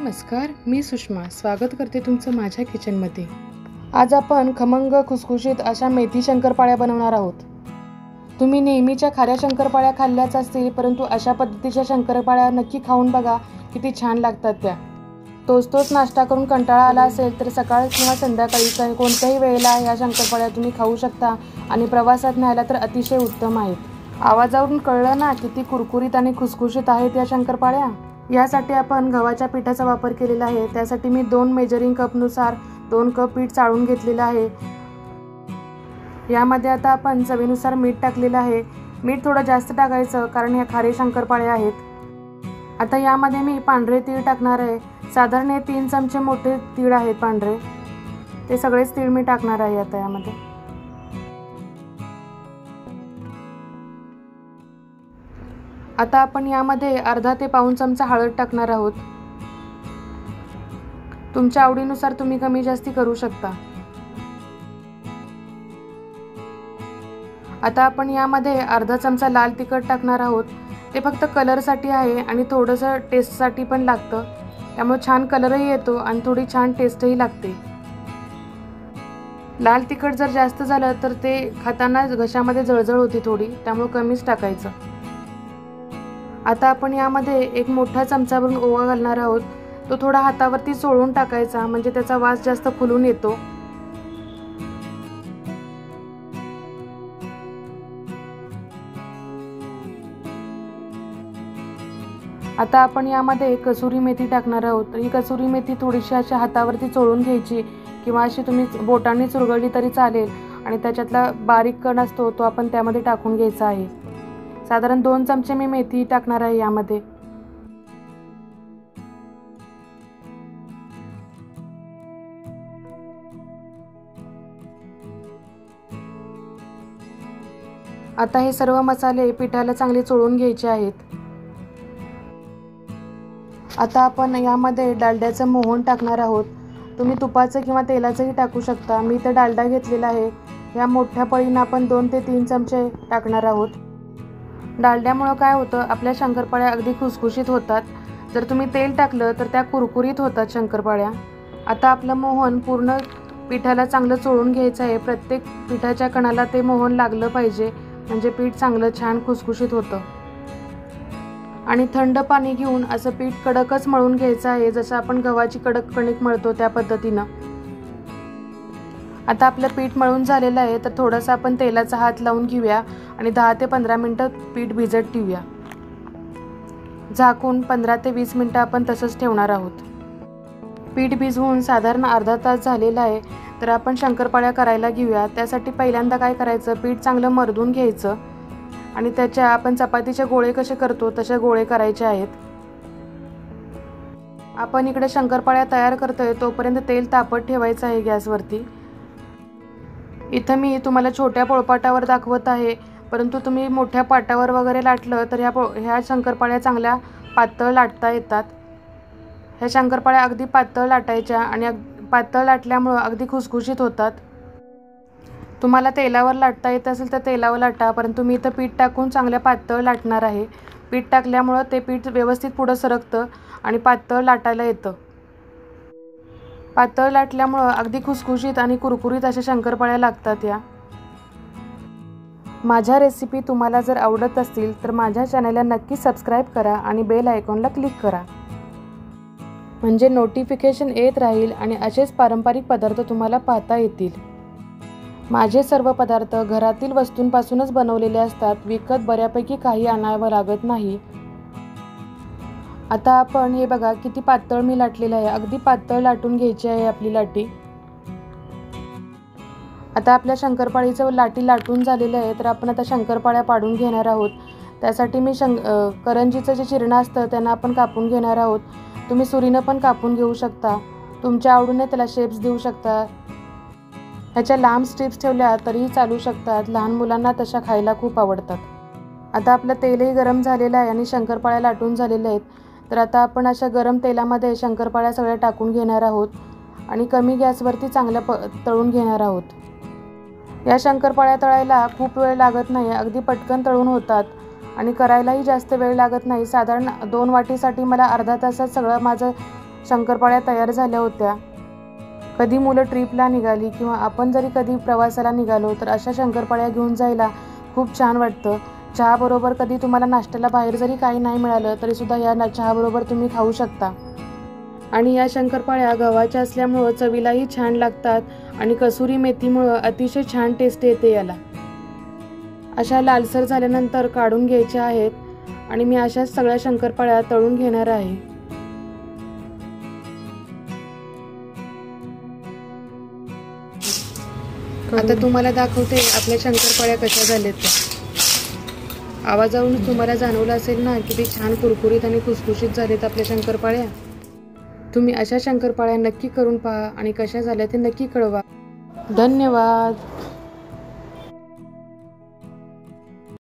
नमस्कार, मी सुषमा स्वागत करते तुमचं माझ्या किचनमध्ये। आज आपण खमंग खुसखुशीत अशा मेथी शंकरपाळ्या बनवणार आहोत। तुम्ही नेहमीच्या खाऱ्या शंकरपाळ्या खाल्ल्याच असतील, परंतु अशा पद्धतीच्या शंकरपाळ्या नक्की खाऊन बघा, किती छान लागतात त्या। तोच नाश्ता करून कंटाळा आला असेल तर सकाळ किंवा संध्याकाळी कोणत्याही वेळेला या शंकरपाळ्या तुम्ही खाऊ शकता आणि प्रवासात न्यायला तर अतिशय उत्तम आहेत। आवाजावरून कळलं ना किती कुरकुरीत आणि खुसखुशीत आहेत या शंकरपाळ्या। यासाठी आपण गव्हाच्या पिठाचा वापर केलेला आहे। त्यासाठी मी 2 मेजरिंग कपनुसार 2 कप पीठ चाळून घेतलेलं आहे। यामध्ये आता आपण चवीनुसार मीठ टाकलेलं आहे। मीठ थोडं जास्त टाकायचं कारण ह्या खारे शंकरपाळे आहेत। आता यामध्ये मी पांढरे तीळ टाकणार आहे। साधारण 3 चमचे मोठे तीळ आहेत पांढरे, ते सगळेच तीळ मी टाकणार आहे आता यामध्ये। आता आपण यामध्ये अर्धा ते पाऊण चमचा हळद टाकणार आहोत। तुमच्या आवडीनुसार तुम्ही कमी जास्ती करू शकता। आता आपण यामध्ये अर्धा चमचा लाल तिखट टाकणार आहोत। ते फक्त कलरसाठी आहे आणि थोडंसं टेस्टसाठी पण लागतं, त्यामुळे छान कलरही येतो आणि थोडी छान टेस्टही लागते। लाल तिखट जर जास्त झालं तर ते खाताना घशामध्ये जळजळ होती थोडी, त्यामुळे कमीच टाकायचं। आता आपण यामध्ये 1 मोठा चमचा भरून ओवा घालणार आहोत। तो थोडा हातावरती चोळून टाकायचा, म्हणजे त्याचा वास जास्त फुलून येतो। आता आपण यामध्ये कसुरी मेथी टाकणार आहोत। ही कसुरी मेथी थोडीशी अशा हातावरती चोळून घ्यायची किंवा अशी तुम्ही बोटांनी चुरगळली तरी चालेल आणि त्याच्यातला बारीक कण असतो तो आपण त्यामध्ये टाकून घ्यायचा आहे। साधारण 2 चमचे मी मेथी टाकणार आहे यामध्ये। आता हे सर्व मसाले पिठाला चांगले चोळून घ्यायचे आहेत। आता आपण यामध्ये डालड्याचं मोहन टाकणार आहोत। तुम्ही तुपाचं किंवा तेलाचंही टाकू शकता। मी तर डालडा घेतलेला आहे। या मोठ्या पळीनं आपण 2 ते 3 चमचे टाकणार आहोत। डालड्यामुळे काय होतं, आपल्या शंकरपाळ्या अगदी खुसखुशीत होतात। जर तुम्ही तेल टाकलं तर त्या कुरकुरीत होतात शंकरपाळ्या। आता आपलं मोहन पूर्ण पिठाला चांगलं चोळून घ्यायचं आहे। प्रत्येक पिठाच्या कणाला ते मोहन लागलं पाहिजे, म्हणजे पीठ चांगलं छान खुसखुशीत होतं। आणि थंड पाणी घेऊन असं पीठ कडकच मळून घ्यायचं आहे, जसं आपण गव्हाची कडक कणिक मळतो त्या पद्धतीनं। आता आपलं पीठ मळून झालेलं आहे, तर थोडंसं आपण तेलाचा हात लावून घेऊया आणि 10 ते 15 मिनिटं पीठ भिजत ठेवूया। झाकून 15 ते 20 मिनिटं आपण तसंच ठेवणार आहोत। पीठ भिजवून साधारण अर्धा तास झालेला आहे, तर आपण शंकरपाळ्या करायला घेऊया। त्यासाठी पहिल्यांदा काय करायचं, पीठ चांगलं मर्दून घ्यायचं आणि त्याच्या आपण चपातीचे गोळे कसे करतो तसे गोळे करायचे आहेत। आपण इकडे शंकरपाळ्या तयार करतोय तोपर्यंत तेल तापत ठेवायचं आहे गॅसवरती। इथं मी तुम्हाला छोट्या पोळपाटावर दाखवत आहे, परंतु तुम्ही मोठ्या पाटावर वगैरे लाटलं तर ह्या शंकरपाळ्या चांगल्या पातळ लाटता येतात। ह्या शंकरपाळ्या अगदी पातळ लाटायच्या आणि पातळ लाटल्यामुळं अगदी खुसखुशीत होतात। तुम्हाला तेलावर लाटता येत असेल तर तेलावर लाटा, परंतु मी इथं पीठ टाकून चांगल्या पातळ लाटणार आहे। पीठ टाकल्यामुळं ते पीठ व्यवस्थित पुढं सरकतं आणि पातळ लाटायला येतं। पातळ लाटल्यामुळं अगदी खुसखुशीत आणि कुरकुरीत अशा शंकरपाळ्या लागतात या। माझ्या रेसिपी तुम्हाला जर आवडत असतील तर माझ्या चॅनलला नक्की सबस्क्राईब करा आणि बेल आयकॉनला क्लिक करा, म्हणजे नोटिफिकेशन येत राहील आणि असेच पारंपरिक पदार्थ तुम्हाला पाहता येतील। माझे सर्व पदार्थ घरातील वस्तूंपासूनच बनवलेले असतात, विकत बऱ्यापैकी काही आणावं लागत नाही। आता आपण हे बघा किती पातळ मी लाटलेलं आहे, अगदी पातळ लाटून घ्यायची आहे आपली लाटी। आता आपल्या शंकरपाळीचं लाटी लाटून झालेलं आहे, तर आपण आता शंकरपाळ्या पाडून घेणार आहोत। त्यासाठी मी करंजीचं जे चिरणं असतं त्यांना आपण कापून घेणार आहोत। तुम्ही सुरीनं पण कापून घेऊ शकता, तुमच्या आवडीने त्याला शेप्स देऊ शकता। ह्याच्या लांब स्ट्रिप्स ठेवल्या तरीही चालू शकतात, लहान मुलांना तशा खायला खूप आवडतात। आता आपलं तेलही गरम झालेलं आहे आणि शंकरपाळ्या लाटून झालेल्या आहेत, तर आता आपण अशा गरम तेलामध्ये शंकरपाळ्या सगळ्या टाकून घेणार आहोत आणि कमी गॅसवरती चांगल्या तळून घेणार आहोत। या शंकरपाळ्या तळायला खूप वेळ लागत नाही, अगदी पटकन तळून होतात आणि करायलाही जास्त वेळ लागत नाही। साधारण 2 वाटीसाठी मला अर्धा तासात सगळं माझं शंकरपाळ्या तयार झाल्या होत्या. कधी मुलं ट्रिपला निघाली किंवा आपण जरी कधी प्रवासाला निघालो तर अशा शंकरपाळ्या घेऊन जायला खूप छान वाटतं. चहाबरोबर कधी तुम्हाला नाश्त्याला बाहेर जरी काही नाही मिळालं तरीसुद्धा या चहाबरोबर तुम्ही खाऊ शकता. आणि या शंकरपाळ्या गव्हाच्या असल्यामुळं चवीलाही छान लागतात आणि कसुरी मेथीमुळं अतिशय छान टेस्ट येते याला. अशा लालसर झाल्यानंतर काढून घ्यायच्या आहेत आणि मी अशाच सगळ्या शंकरपाळ्या तळून घेणार आहे. आता तुम्हाला दाखवते आपल्या शंकरपाळ्या कशा झाल्यात त्या. आवाजावरून तुम्हाला जाणवलं असेल ना किती छान कुरकुरीत आणि खुसखुशीत झालेत आपल्या शंकरपाळ्या. तुम्ही अशा शंकरपाळ्या नक्की करून पहा आणि कशा झाल्या ते नक्की कळवा. धन्यवाद.